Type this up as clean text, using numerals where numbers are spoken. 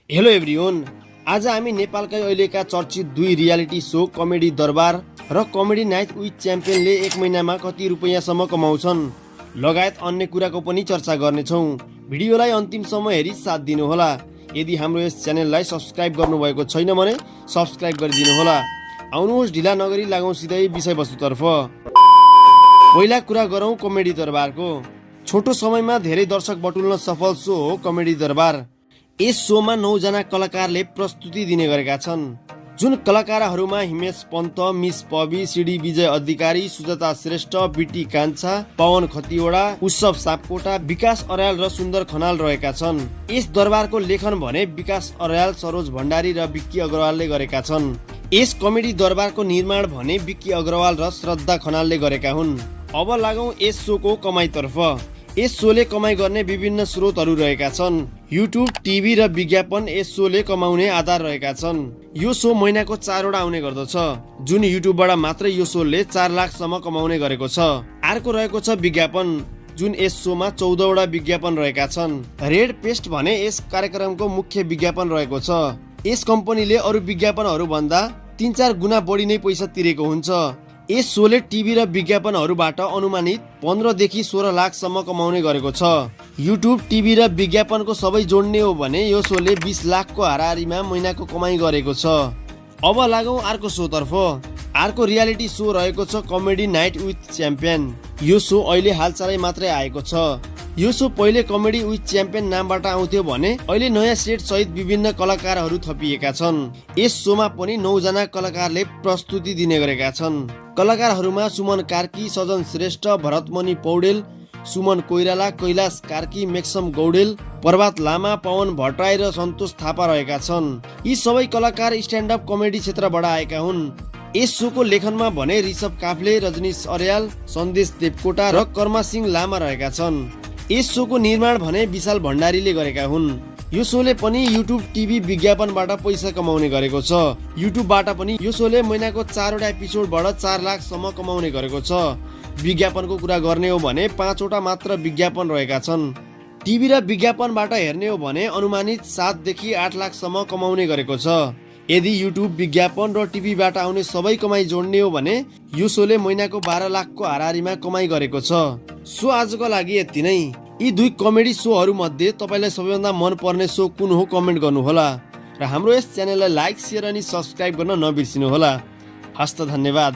Hello everyone, आज हामी नेपालकै अहिलेका चर्चित दुई रियालिटी सो कमेडी दरबार र कमेडी नाइट विथ च्याम्पियनले एक महिनामा कति रुपैयाँसम्म कमाउँछन् लगायत अन्य कुराको पनि चर्चा गर्नेछौँ। भिडियोलाई अन्तिमसम्म हेरी साथ दिनुहोला। यदि हाम्रो यस च्यानललाई सब्स्क्राइब गर्नुभएको छैन भने सब्स्क्राइब गरिदिनुहोला। आउनुहोस् ढिला नगरी लागौँ सिधै विषयवस्तुतर्फ। पहिला कुरा गरौँ कमेडी दरबारको। छोटो समयमा धेरै दर्शक बटुल्न सफल सो हो कमेडी दरबार। यस सोमा 9 जना कलाकारले प्रस्तुति दिने गरेका छन्, जुन कलाकारहरूमा हिमेश पन्त, मिस पबी, सिडी विजय अधिकारी, सुजाता श्रेष्ठ, बिटी कान्छा, पवन खतिवडा, उत्सव सापकोटा, विकास अर्याल र सुन्दर खनाल रहेका छन्। यस दरबारको लेखन भने विकास अर्याल, सरोज भण्डारी र विक्की अग्रवालले गरेका छन्। यस कमेडी दरबारको निर्माण भने विक्की अग्रवाल र श्रद्धा खनालले गरेका हुन्। अब लागौं यस सोको कमाइतर्फ। यस सोले कमाइ गर्ने विभिन्न स्रोतहरू रहेका छन्। युट्युब, टिभी र विज्ञापन यस सोले कमाउने आधार रहेका छन्। यो सो महिनाको 4 वटा आउने गर्दछ, जुन युट्युबबाट मात्रै यो सोले 4 लाखसम्म कमाउने गरेको छ। अर्को रहेको छ विज्ञापन, जुन यस सोमा 14 वटा विज्ञापन रहेका छन्। रेड पेस्ट भने यस कार्यक्रमको मुख्य विज्ञापन रहेको छ। यस कम्पनीले अरू विज्ञापनहरू भन्दा 3-4 गुणा बढी नै पैसा तिरेको हुन्छ। यस सोले टिभी र विज्ञापनहरूबाट अनुमानित 15 देखि 16 लाखसम्म कमाउने गरेको छ। युट्युब, टिभी र विज्ञापनको सबै जोड्ने हो भने यो सोले 20 लाखको हाराहारीमा महिनाको कमाइ गरेको छ। अब लागौं अर्को सोतर्फ। अर्को रियालिटी सो रहेको छ कमेडी नाइट विथ च्याम्पियन। यो सो अहिले हालचालै मात्रै आएको छ। यो सो पहिले कमेडी विथ च्याम्पियन नामबाट आउँथ्यो भने अहिले नयाँ सेट सहित विभिन्न कलाकारहरू थपिएका छन्। यस सोमा पनि 9 जना कलाकारले प्रस्तुति दिने गरेका छन्। कलाकारहरूमा सुमन कार्की, सजन श्रेष्ठ, भरतमणि पौडेल, सुमन कोइराला, कैलाश कार्की, मेक्सम गौडेल, प्रभात लामा, पवन भट्टराई र सन्तोष थापा रहेका छन्। यी सबै कलाकार स्ट्यान्डअप कमेडी क्षेत्रबाट आएका हुन्। यस सोको लेखनमा भने ऋषभ काफ्ले, रजनीश अर्याल, सन्देश देवकोटा र कर्मा सिंह लामा रहेका छन्। यस सोको निर्माण भने विशाल भण्डारीले गरेका हुन्। यो सोले पनि युट्युब, टिभी, विज्ञापनबाट पैसा कमाउने गरेको छ। युट्युबबाट पनि यो सोले महिनाको 4 वटा एपिसोडबाट 4 लाखसम्म कमाउने गरेको छ। विज्ञापनको कुरा गर्ने हो भने 5 वटा मात्र विज्ञापन रहेका छन्। टिभी र विज्ञापनबाट हेर्ने हो भने अनुमानित 7 देखि 8 लाखसम्म कमाउने गरेको छ। यदि युट्युब, विज्ञापन र टिभीबाट आउने सबै कमाइ जोड्ने हो भने यो सोले महिनाको 12 लाखको हाराहारीमा कमाइ गरेको छ। सो आजको लागि यति नै। यी दुई कमेडी सोहरू मध्ये तपाईलाई सबैभन्दा मन पर्ने सो कुन हो कमेन्ट गर्नुहोला र हाम्रो यस च्यानललाई लाइक, शेयर अनि सब्स्क्राइब गर्न नबिर्सिनुहोला। हस्त धन्यवाद।